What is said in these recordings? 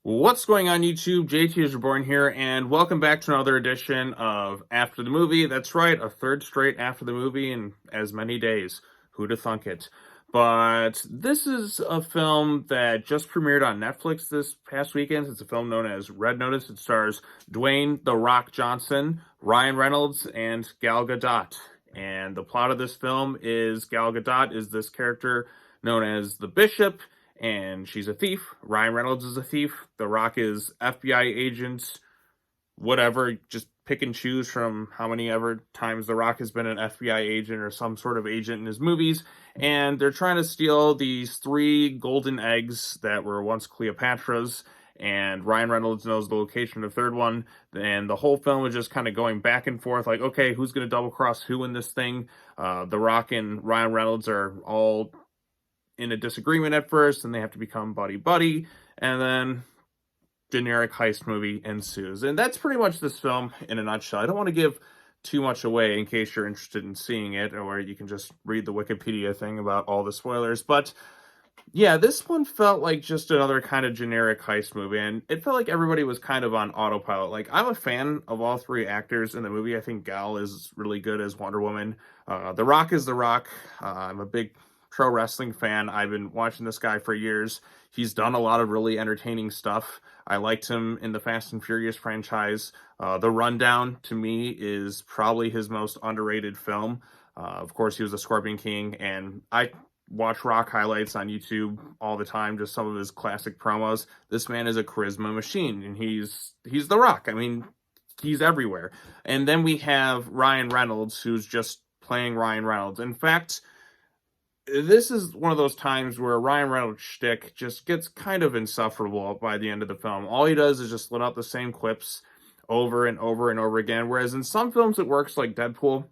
What's going on YouTube? JT is Reborn here, and welcome back to another edition of After the Movie. That's right, a third straight After the Movie in as many days. Who'da thunk it? But this is a film that just premiered on Netflix this past weekend. It's a film known as Red Notice. It stars Dwayne "The Rock" Johnson, Ryan Reynolds, and Gal Gadot. And the plot of this film is Gal Gadot is this character known as the Bishop, and she's a thief. Ryan Reynolds is a thief. The Rock is FBI agent, whatever, just pick and choose from how many ever times The Rock has been an FBI agent or some sort of agent in his movies. And they're trying to steal these three golden eggs that were once Cleopatra's. And Ryan Reynolds knows the location of the third one. And the whole film is just kind of going back and forth, like, okay, who's going to double cross who in this thing? The Rock and Ryan Reynolds are all in a disagreement at first, and they have to become buddy-buddy, and then generic heist movie ensues. And that's pretty much this film in a nutshell. I don't want to give too much away in case you're interested in seeing it, or you can just read the Wikipedia thing about all the spoilers. But yeah, this one felt like just another kind of generic heist movie, and it felt like everybody was kind of on autopilot. Like, I'm a fan of all three actors in the movie. I think Gal is really good as Wonder Woman. The Rock is The Rock. I'm a big pro wrestling fan. I've been watching this guy for years. He's done a lot of really entertaining stuff. I liked him in the Fast and Furious franchise. The Rundown, to me, is probably his most underrated film. Of course, he was the Scorpion King, and I watch Rock highlights on YouTube all the time, just some of his classic promos. This man is a charisma machine, and he's The Rock. I mean, he's everywhere. And then we have Ryan Reynolds, who's just playing Ryan Reynolds. In fact, this is one of those times where Ryan Reynolds' shtick just gets kind of insufferable by the end of the film. All he does is just let out the same quips over and over and over again, whereas in some films it works, like Deadpool.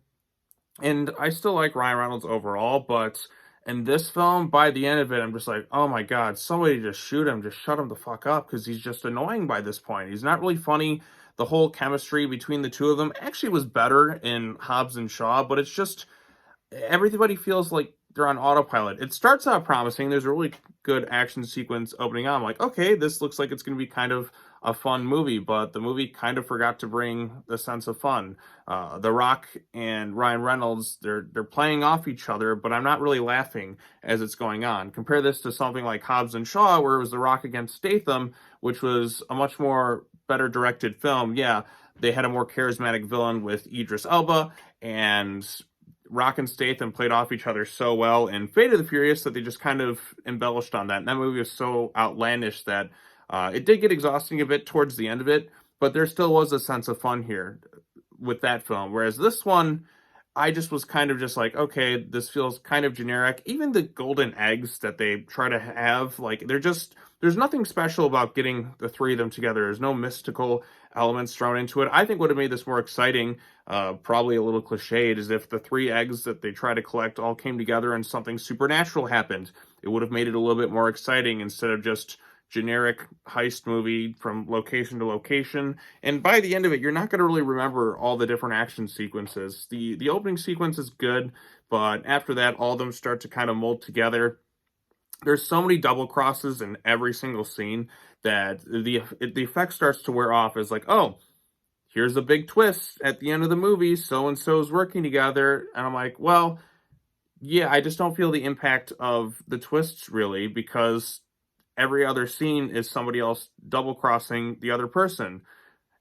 And I still like Ryan Reynolds overall, but in this film, by the end of it, I'm just like, oh my God, somebody just shoot him, just shut him the fuck up, because he's just annoying by this point. He's not really funny. The whole chemistry between the two of them actually was better in Hobbs and Shaw, but it's just everybody feels like they're on autopilot. It starts out promising. There's a really good action sequence opening on. I'm like, okay, this looks like it's going to be kind of a fun movie, but the movie kind of forgot to bring the sense of fun. The Rock and Ryan Reynolds, they're playing off each other, but I'm not really laughing as it's going on. Compare this to something like Hobbs and Shaw, where it was The Rock against Statham, which was a much more better directed film. Yeah, they had a more charismatic villain with Idris Elba, and Rock and Statham played off each other so well in Fate of the Furious that they just kind of embellished on that. And that movie was so outlandish that it did get exhausting a bit towards the end of it, but there still was a sense of fun here with that film. Whereas this one, I just was kind of just like, okay, this feels kind of generic. Even the golden eggs that they try to have, like, there's nothing special about getting the three of them together. There's no mystical elements thrown into it. I think would have made this more exciting, probably a little cliched, is if the three eggs that they try to collect all came together and something supernatural happened. It would have made it a little bit more exciting instead of just generic heist movie from location to location. And by the end of it, you're not going to really remember all the different action sequences. The opening sequence is good, but after that, all of them start to kind of mold together. There's so many double crosses in every single scene that the effect starts to wear off. As like, oh, here's a big twist at the end of the movie. So and so is working together, and I'm like, well, yeah, I just don't feel the impact of the twists really, because every other scene is somebody else double crossing the other person.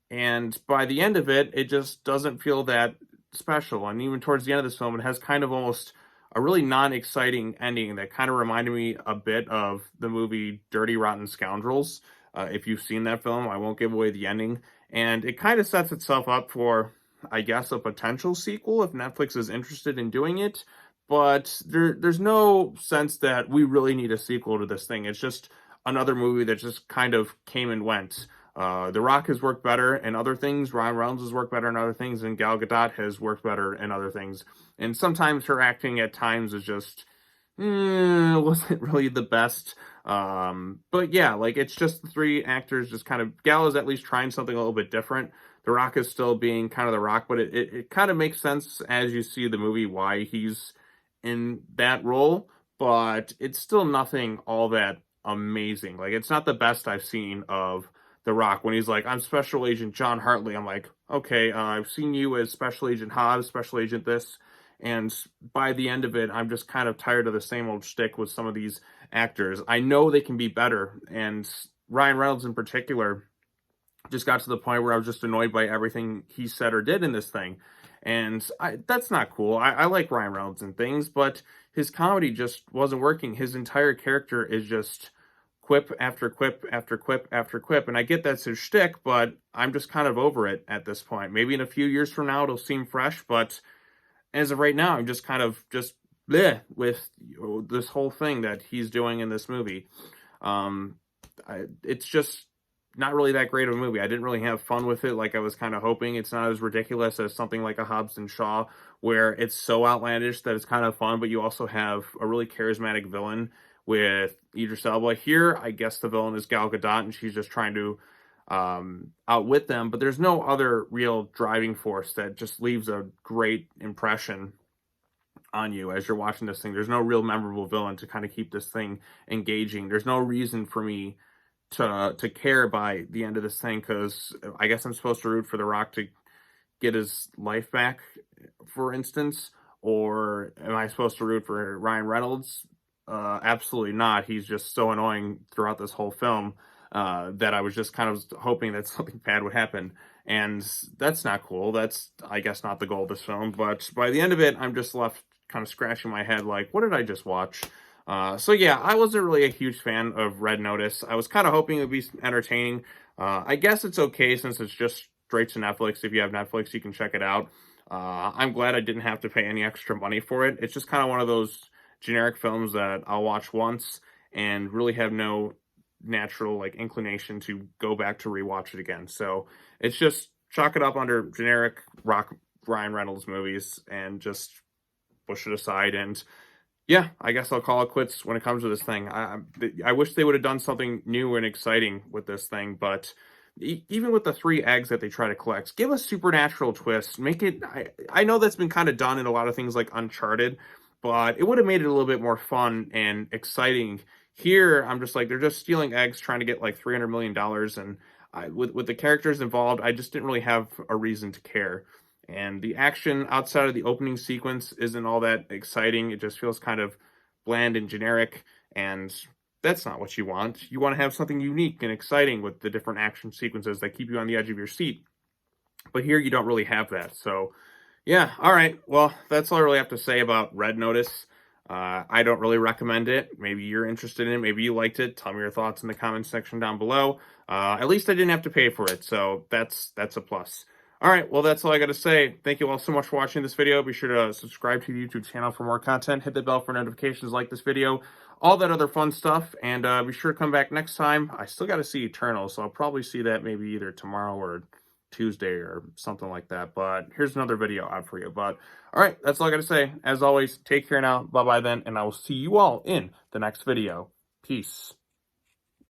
And by the end of it, it just doesn't feel that special. And even towards the end of this film, it has kind of almost a really non-exciting ending that kind of reminded me a bit of the movie Dirty Rotten Scoundrels. If you've seen that film, I won't give away the ending. And it kind of sets itself up for, I guess, a potential sequel if Netflix is interested in doing it. But there's no sense that we really need a sequel to this thing. It's just another movie that just kind of came and went. The Rock has worked better in other things. Ryan Reynolds has worked better in other things, and Gal Gadot has worked better in other things. And sometimes her acting at times is just wasn't really the best. But yeah, like, it's just the three actors just kind of, Gal is at least trying something a little bit different. The Rock is still being kind of The Rock, but it kind of makes sense as you see the movie why he's in that role, but it's still nothing all that amazing. Like, it's not the best I've seen of The Rock. When he's like, I'm Special Agent John Hartley, I'm like, okay, I've seen you as Special Agent Hobbs, Special Agent this, and by the end of it, I'm just kind of tired of the same old shtick with some of these actors. I know they can be better, and Ryan Reynolds in particular just got to the point where I was just annoyed by everything he said or did in this thing. And that's not cool. I like Ryan Reynolds and things, but his comedy just wasn't working. His entire character is just quip after quip after quip after quip. And I get that's his shtick, but I'm just kind of over it at this point. Maybe in a few years from now, it'll seem fresh, but as of right now, I'm just kind of just bleh with this whole thing that he's doing in this movie. It's just not really that great of a movie. I didn't really have fun with it like I was kind of hoping. It's not as ridiculous as something like a Hobbs and Shaw, where it's so outlandish that it's kind of fun, but you also have a really charismatic villain with Idris Elba. Here, I guess the villain is Gal Gadot, and she's just trying to outwit them, but there's no other real driving force that just leaves a great impression on you as you're watching this thing. There's no real memorable villain to kind of keep this thing engaging. There's no reason for me to care by the end of this thing, because I guess I'm supposed to root for The Rock to get his life back, for instance, or am I supposed to root for Ryan Reynolds? Absolutely not. He's just so annoying throughout this whole film that I was just kind of hoping that something bad would happen, and that's not cool. That's, I guess, not the goal of this film, but by the end of it, I'm just left kind of scratching my head like, what did I just watch? So yeah, I wasn't really a huge fan of Red Notice. I was kind of hoping it would be entertaining. I guess it's okay since it's just straight to Netflix. If you have Netflix, you can check it out. I'm glad I didn't have to pay any extra money for it. It's just kind of one of those generic films that I'll watch once and really have no natural like inclination to go back to rewatch it again. So it's just chalk it up under generic Ryan Reynolds movies and just push it aside. And yeah, I guess I'll call it quits when it comes to this thing. I wish they would have done something new and exciting with this thing, but even with the 3 eggs that they try to collect, give a supernatural twist. Make it, I know that's been kind of done in a lot of things like Uncharted, but it would have made it a little bit more fun and exciting. Here, I'm just like, they're just stealing eggs, trying to get like $300 million, and with the characters involved, I just didn't really have a reason to care. And the action outside of the opening sequence isn't all that exciting. It just feels kind of bland and generic, and that's not what you want. You want to have something unique and exciting with the different action sequences that keep you on the edge of your seat. But here you don't really have that. So yeah, all right. Well, that's all I really have to say about Red Notice. I don't really recommend it. Maybe you're interested in it. Maybe you liked it. Tell me your thoughts in the comments section down below. At least I didn't have to pay for it, so that's a plus. All right, well, that's all I got to say. Thank you all so much for watching this video. Be sure to subscribe to the YouTube channel for more content. Hit the bell for notifications, like this video, all that other fun stuff. And be sure to come back next time. I still got to see Eternal, so I'll probably see that maybe either tomorrow or Tuesday or something like that. But here's another video out for you. But all right, that's all I got to say. As always, take care now. Bye-bye then, and I will see you all in the next video. Peace.